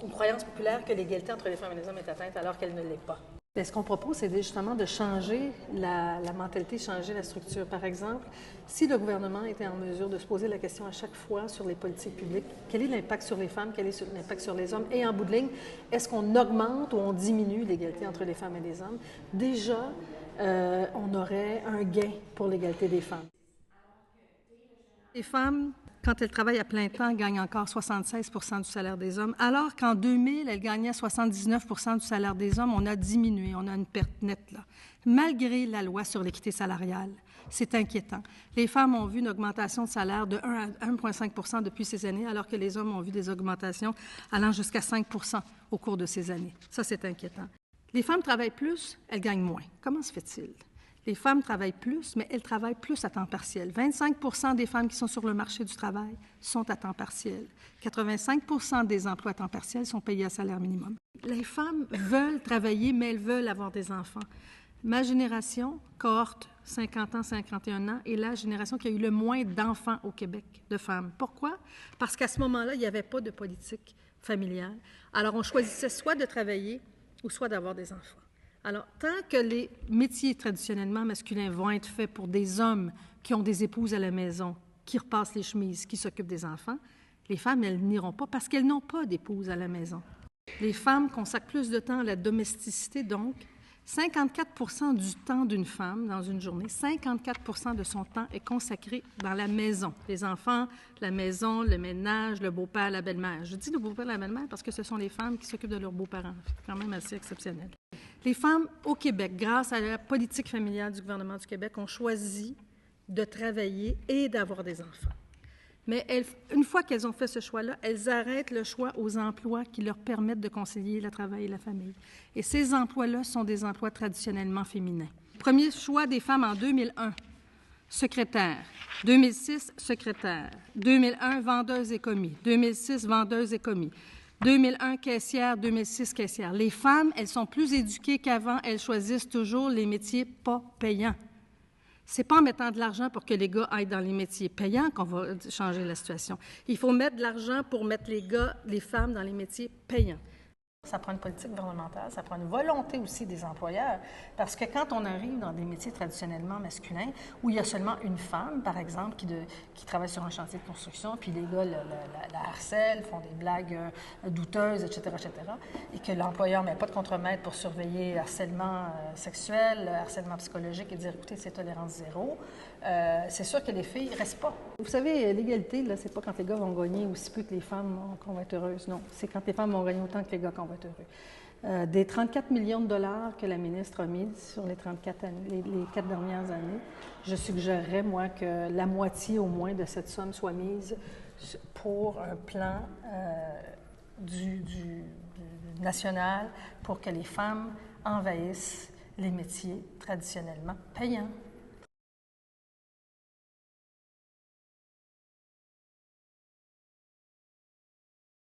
Une croyance populaire que l'égalité entre les femmes et les hommes est atteinte alors qu'elle ne l'est pas. Ce qu'on propose, c'est justement de changer la mentalité, changer la structure. Par exemple, si le gouvernement était en mesure de se poser la question à chaque fois sur les politiques publiques, quel est l'impact sur les femmes, quel est l'impact sur les hommes, et en bout de ligne, est-ce qu'on augmente ou on diminue l'égalité entre les femmes et les hommes? Déjà, on aurait un gain pour l'égalité des femmes. Les femmes, quand elles travaillent à plein temps, gagnent encore 76 % du salaire des hommes, alors qu'en 2000, elles gagnaient 79 % du salaire des hommes. On a diminué, on a une perte nette là. Malgré la loi sur l'équité salariale, c'est inquiétant. Les femmes ont vu une augmentation de salaire de 1 à 1,5 % depuis ces années, alors que les hommes ont vu des augmentations allant jusqu'à 5 % au cours de ces années. Ça, c'est inquiétant. Les femmes travaillent plus, elles gagnent moins. Comment se fait-il? Les femmes travaillent plus, mais elles travaillent plus à temps partiel. 25 % des femmes qui sont sur le marché du travail sont à temps partiel. 85 % des emplois à temps partiel sont payés à salaire minimum. Les femmes veulent travailler, mais elles veulent avoir des enfants. Ma génération, cohorte 50 ans, 51 ans, est la génération qui a eu le moins d'enfants au Québec, de femmes. Pourquoi? Parce qu'à ce moment-là, il n'y avait pas de politique familiale. Alors, on choisissait soit de travailler ou soit d'avoir des enfants. Alors, tant que les métiers traditionnellement masculins vont être faits pour des hommes qui ont des épouses à la maison, qui repassent les chemises, qui s'occupent des enfants, les femmes, elles n'iront pas parce qu'elles n'ont pas d'épouses à la maison. Les femmes consacrent plus de temps à la domesticité, donc 54 % du temps d'une femme dans une journée, 54 % de son temps est consacré dans la maison. Les enfants, la maison, le ménage, le beau-père, la belle-mère. Je dis le beau-père et la belle-mère parce que ce sont les femmes qui s'occupent de leurs beaux-parents. C'est quand même assez exceptionnel. Les femmes au Québec, grâce à la politique familiale du gouvernement du Québec, ont choisi de travailler et d'avoir des enfants. Mais une fois qu'elles ont fait ce choix-là, elles arrêtent le choix aux emplois qui leur permettent de concilier le travail et la famille. Et ces emplois-là sont des emplois traditionnellement féminins. Premier choix des femmes en 2001, secrétaire. 2006, secrétaire. 2001, vendeuse et commis. 2006, vendeuse et commis. 2001, caissière. 2006, caissière. Les femmes, elles sont plus éduquées qu'avant. Elles choisissent toujours les métiers pas payants. C'est pas en mettant de l'argent pour que les gars aillent dans les métiers payants qu'on va changer la situation. Il faut mettre de l'argent pour mettre les femmes dans les métiers payants. Ça prend une politique gouvernementale, ça prend une volonté aussi des employeurs, parce que quand on arrive dans des métiers traditionnellement masculins, où il y a seulement une femme, par exemple, qui travaille sur un chantier de construction, puis les gars la harcèlent, font des blagues douteuses, etc., et que l'employeur ne met pas de contre-maître pour surveiller harcèlement sexuel, harcèlement psychologique et dire, écoutez, c'est tolérance zéro, c'est sûr que les filles ne restent pas. Vous savez, l'égalité, là, c'est pas quand les gars vont gagner aussi peu que les femmes qu'on va être heureuses, non. C'est quand les femmes vont gagner autant que les gars qu'on va être heureux. Des 34 millions de dollars que la ministre a mis sur les 4 dernières années, je suggérerais, moi, que la moitié au moins de cette somme soit mise pour un plan du national pour que les femmes envahissent les métiers traditionnellement payants.